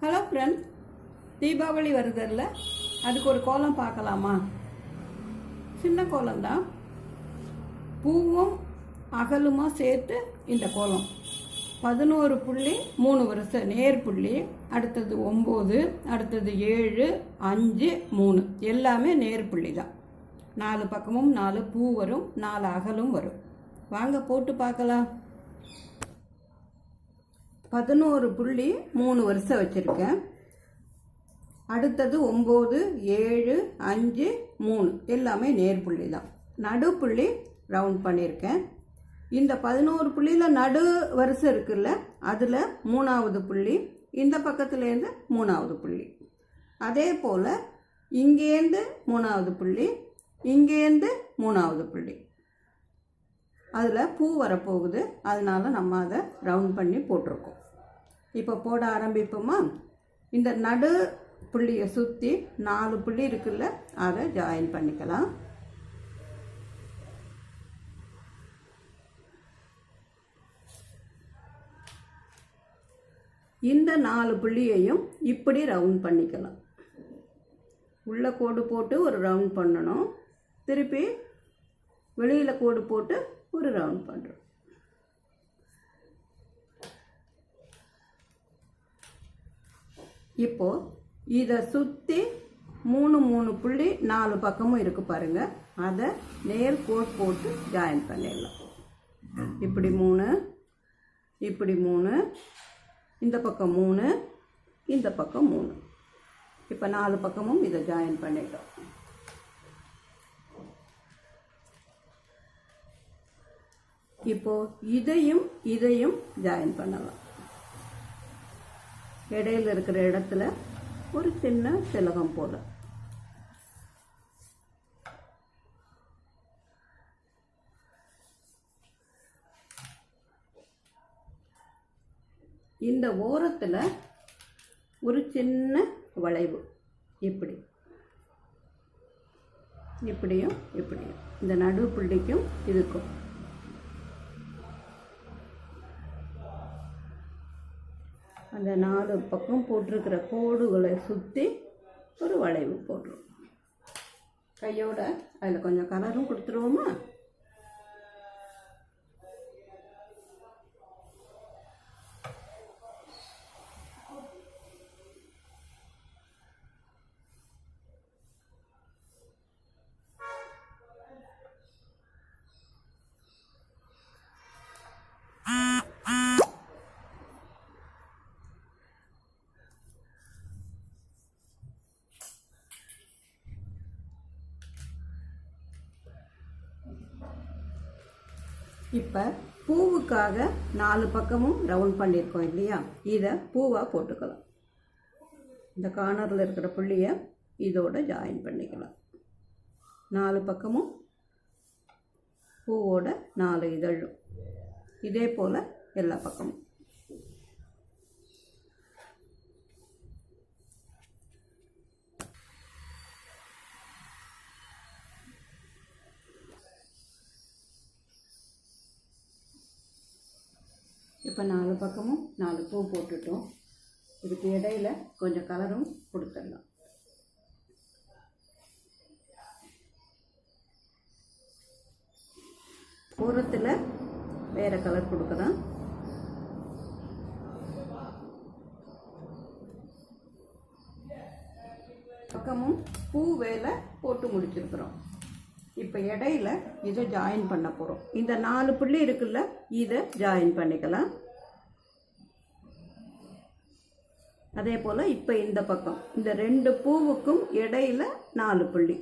Hello friends, Deepavali வருதில்ல, அதுக்கு ஒரு கோலம் பார்க்கலாமா? சின்ன கோலம் தான், பூவும் அகலுமா சேர்த்து இந்த கோலம் 11 புள்ளி 3 வருஷம் நேர் புள்ளி, அடுத்தது 9, அடுத்தது 7, 5, 3 எல்லாமே நேர் புள்ளி தான். 4 பக்கமும் 4 பூ வரும், 4 அகலும் வரும். வாங்க போட்டு பார்க்கலாம். 11 புள்ளி 3 வருஷம் வச்சுருக்கேன். அடுத்தது 9, 7, 5, 3 எல்லாமே நேர் புள்ளி தான். நடுப்புள்ளி ரவுண்ட் பண்ணியிருக்கேன். இந்த 11 புள்ளியில் நடு வருஷம் இருக்குல்ல, அதில் 3வது புள்ளி, இந்த பக்கத்துலேருந்து 3வது புள்ளி. அதே போல் இங்கேருந்து 3வது புள்ளி, இங்கேருந்து 3வது புள்ளி. அதில் பூ வரப்போகுது, அதனால் நம்ம அதை ரவுண்ட் பண்ணி போட்டிருக்கோம். இப்போ போட ஆரம்பிப்போமா? இந்த நடு புள்ளியை சுற்றி 4 புள்ளி இருக்குல்ல, அதை ஜாயின் பண்ணிக்கலாம். இந்த 4 புள்ளியையும் இப்படி ரவுண்ட் பண்ணிக்கலாம். உள்ள கோடு போட்டு ஒரு ரவுண்ட் பண்ணணும், திருப்பி வெளியில் கோடு போட்டு ஒரு ரவுண்ட் பண்ணுறோம். இப்போ இதை சுற்றி 3 புள்ளி 4 பக்கமும் இருக்கு பாருங்க, அதை நேர் கோட் போட்டு ஜாயின் பண்ணிடலாம். இப்படி 3, இப்படி 3, இந்த பக்கம் 3, இந்த பக்கம் 3. இப்போ 4 பக்கமும் இதை ஜாயின் பண்ணிட்டோம். இப்போ இதையும் ஜாயின் பண்ணலாம். இடையில இருக்கிற இடத்துல ஒரு சின்ன திலகம் போல. இந்த ஓரத்தில் ஒரு சின்ன வளைவு, இப்படி இப்படியும் இப்படியும், இந்த நடு புள்ளிக்கும் இதுக்கும். அந்த 4 பக்கம் போட்டிருக்கிற கோடுகளை சுற்றி ஒரு வளைவு போடுறோம். கையோட அதில் கொஞ்சம் கலரும் கொடுத்துருவோமா? இப்போ பூவுக்காக 4 பக்கமும் ரவுண்ட் பண்ணியிருக்கோம் இல்லையா, இதை பூவாக போட்டுக்கலாம். இந்த கார்னரில் இருக்கிற புள்ளியை இதோட ஜாயின் பண்ணிக்கலாம். 4 பக்கமும் பூவோட 4 இதழும், இதே போல் எல்லா பக்கமும். இப்போ 4 பக்கமும் 4 பூ போட்டுட்டோம். இதுக்கு இடையில கொஞ்சம் கலரும் கொடுத்துடலாம். ஓரத்தில் வேறு கலர் கொடுக்கலாம். பக்கமும் பூ வேலை போட்டு முடிச்சிருக்கிறோம். இப்போ இடையில இதை ஜாயின் பண்ண போகிறோம். இந்த 4 புள்ளி இருக்குல்ல, இதை ஜாயின் பண்ணிக்கலாம். அதே போல் இப்போ இந்த பக்கம் இந்த 2 பூவுக்கும் இடையில 4 புள்ளி,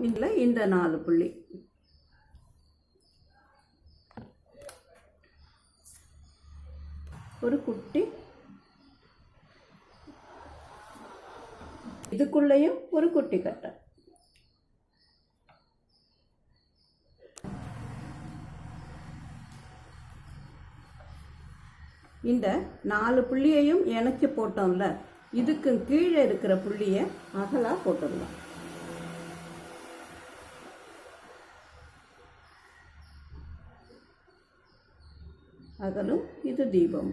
இதில் இந்த 4 புள்ளி. ஒரு குட்டி, இதுக்குள்ளேயும் ஒரு குட்டி கட்டை. இந்த 4 புள்ளியையும் இணைச்சி போட்டோம்ல, இதுக்கு கீழே இருக்கிற புள்ளியை அகலா போட்டுடலாம். அகலும், இது தீபம்.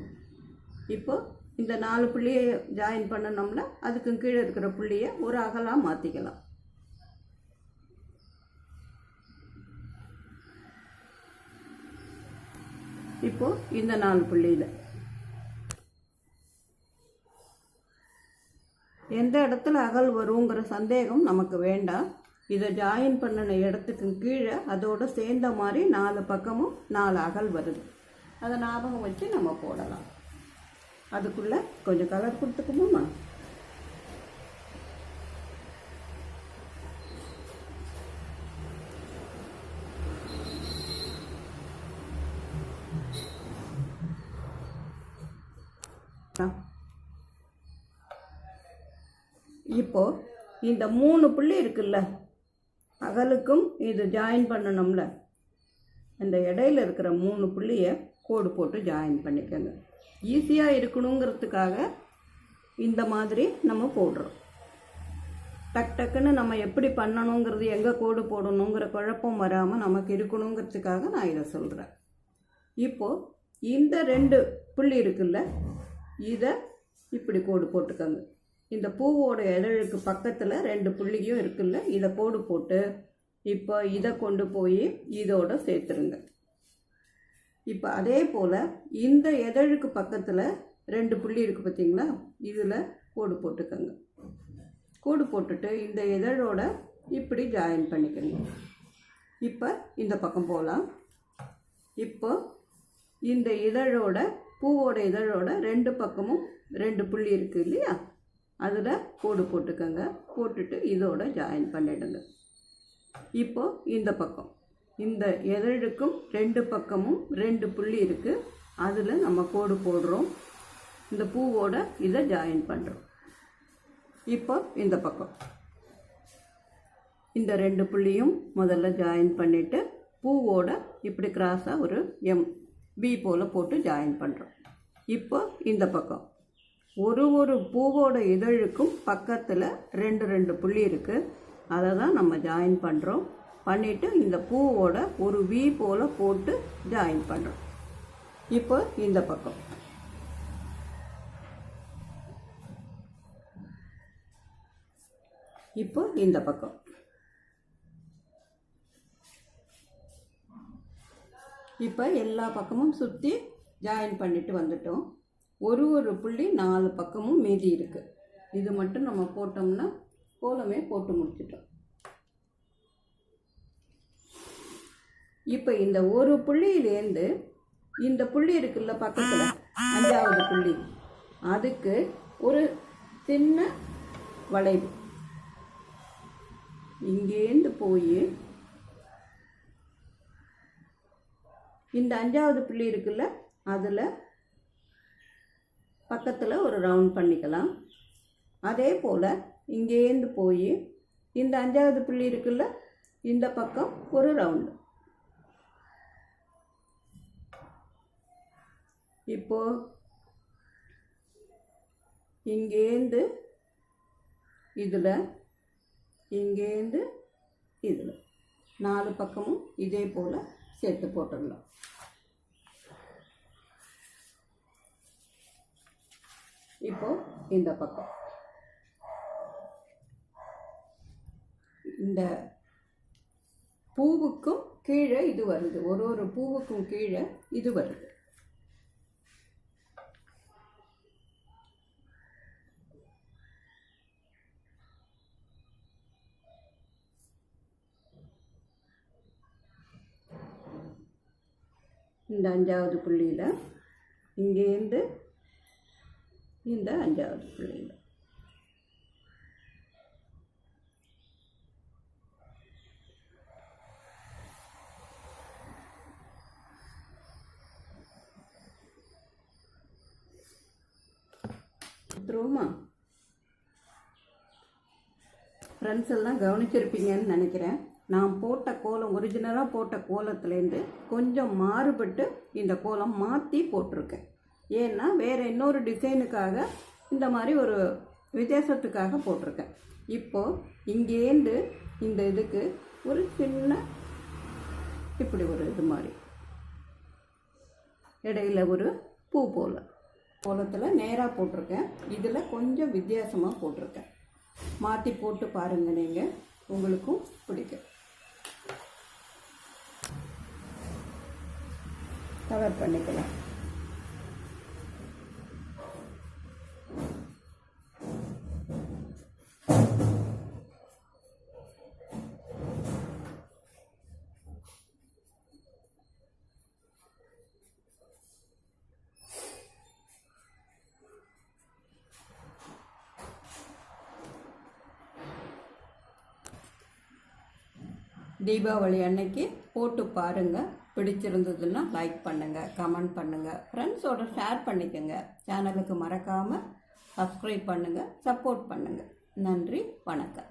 இப்போ இந்த 4 புள்ளியை ஜாயின் பண்ணணும்னா அதுக்கு கீழே இருக்கிற புள்ளியை ஒரு அகலாக மாற்றிக்கலாம். இப்போ இந்த 4 புள்ளியில் எந்த இடத்துல அகல் வருங்கிற சந்தேகம் நமக்கு வேண்டாம். இதை ஜாயின் பண்ணின இடத்துக்கு கீழே அதோடு சேர்ந்த மாதிரி 4 பக்கமும் 4 அகல் வருது. அதை ஞாபகம் வச்சு நம்ம போடலாம். அதுக்குள்ளே கொஞ்சம் கலர் கொடுத்துக்குவோமா? இப்போ இந்த 3 புள்ளி இருக்குல்ல, அகலுக்கும் இது ஜாயின் பண்ணணும்ல, இந்த இடையில இருக்கிற 3 புள்ளியை கோடு போட்டு ஜாயின் பண்ணிக்கோங்க. ஈஸியாக இருக்கணுங்கிறதுக்காக இந்த மாதிரி நம்ம போடுறோம். டக் டக்குன்னு நம்ம எப்படி பண்ணணுங்கிறது, எங்கே கோடு போடணுங்கிற குழப்பம் வராமல் நமக்கு இருக்கணுங்கிறதுக்காக நான் இதை சொல்கிறேன். இப்போது இந்த 2 புள்ளி இருக்குல்ல, இதை இப்படி கோடு போட்டுக்கோங்க. இந்த பூவோட இதழுக்கு பக்கத்தில் 2 புள்ளியும் இருக்குல்ல, இதை கோடு போட்டு இப்போ இதை கொண்டு போய் இதோட சேர்த்துருங்க. இப்போ அதே போல் இந்த இதழுக்கு பக்கத்தில் 2 புள்ளி இருக்குது பார்த்தீங்களா, இதில் கோடு போட்டுக்கோங்க. கோடு போட்டுட்டு இந்த இதழோட இப்படி ஜாயின் பண்ணிக்கோங்க. இப்போ இந்த பக்கம் போகலாம். இப்போ இந்த இதழோட, பூவோட இதழோட 2 பக்கமும் 2 புள்ளி இருக்குது இல்லையா, அதில் கோடு போட்டுக்கோங்க. போட்டுட்டு இதோட ஜாயின் பண்ணிடுங்க. இப்போ இந்த பக்கம், இந்த இதழுக்கும் 2 பக்கமும் 2 புள்ளி இருக்குது, அதில் நம்ம கோடு போடுறோம். இந்த பூவோட இதை ஜாயின் பண்ணுறோம். இப்போ இந்த பக்கம் இந்த 2 புள்ளியும் முதல்ல ஜாயின் பண்ணிவிட்டு பூவோட இப்படி கிராஸாக ஒரு பி போல் போட்டு ஜாயின் பண்ணுறோம். இப்போ இந்த பக்கம் ஒரு பூவோட இதழுக்கும் பக்கத்தில் 2 புள்ளி இருக்குது, அதை தான் நம்ம ஜாயின் பண்ணுறோம். பண்ணிவிட்டு இந்த பூவோட ஒரு வி போல் போட்டு ஜாயின் பண்ணுறோம். இப்போ இந்த பக்கம் இப்போ இந்த பக்கம் இப்போ எல்லா பக்கமும் சுற்றி ஜாயின் பண்ணிட்டு வந்துட்டோம். ஒரு புள்ளி 4 பக்கமும் மீதி இருக்குது. இது மட்டும் நம்ம போட்டோம்னா கோலமே போட்டு முடிச்சிட்டோம். இப்போ இந்த ஒரு புள்ளியிலேருந்து இந்த புள்ளி இருக்குல்ல பக்கத்தில் 5வது புள்ளி, அதுக்கு ஒரு சின்ன வளைவு இங்கேருந்து போய் இந்த 5வது புள்ளி இருக்குல்ல, அதில் பக்கத்தில் ஒரு ரவுண்ட் பண்ணிக்கலாம். அதே போல் இங்கேருந்து போய் இந்த 5வது புள்ளி இருக்குல்ல, இந்த பக்கம் ஒரு ரவுண்டு. இப்போ இங்கேருந்து இதில், இங்கேருந்து இதில் 4 பக்கமும் இதே போல் சேர்த்து போட்டுடலாம். இப்போ இந்த பக்கம் இந்த பூவுக்கும் கீழே இது வருது, ஒரு பூவுக்கும் கீழே இது வருது. இந்த 5வது புள்ளியில் இங்கேருந்து இந்த 5வது புள்ளியில் திரும்ப ஃப்ரெண்ட்ஸ் எல்லாம் கவனிச்சிருப்பீங்கன்னு நினைக்கிறேன். நான் போட்ட கோலம், ஒரிஜினலாக போட்ட கோலத்துலேருந்து கொஞ்சம் மாறுபட்டு இந்த கோலம் மாற்றி போட்டிருக்கேன். ஏன்னா வேறு இன்னொரு டிசைனுக்காக இந்த மாதிரி ஒரு வித்தியாசத்துக்காக போட்டிருக்கேன். இப்போது இங்கேருந்து இந்த இதுக்கு ஒரு சின்ன இப்படி ஒரு இது மாதிரி இடையில ஒரு பூ போல் கோலத்தில் நேராக போட்டிருக்கேன். இதில் கொஞ்சம் வித்தியாசமாக போட்டிருக்கேன். மாற்றி போட்டு பாருங்கள், நீங்கள் உங்களுக்கும் பிடிக்கும். கவர் பண்ணிக்கலாம். தீபாவளி அன்னைக்கு போட்டு பாருங்கள். பிடிச்சிருந்ததுன்னா லைக் பண்ணுங்கள், கமெண்ட் பண்ணுங்கள், ஃப்ரெண்ட்ஸோட ஷேர் பண்ணிக்கோங்க. சேனலுக்கு மறக்காமல் சப்ஸ்கிரைப் பண்ணுங்கள், சப்போர்ட் பண்ணுங்கள். நன்றி, வணக்கம்.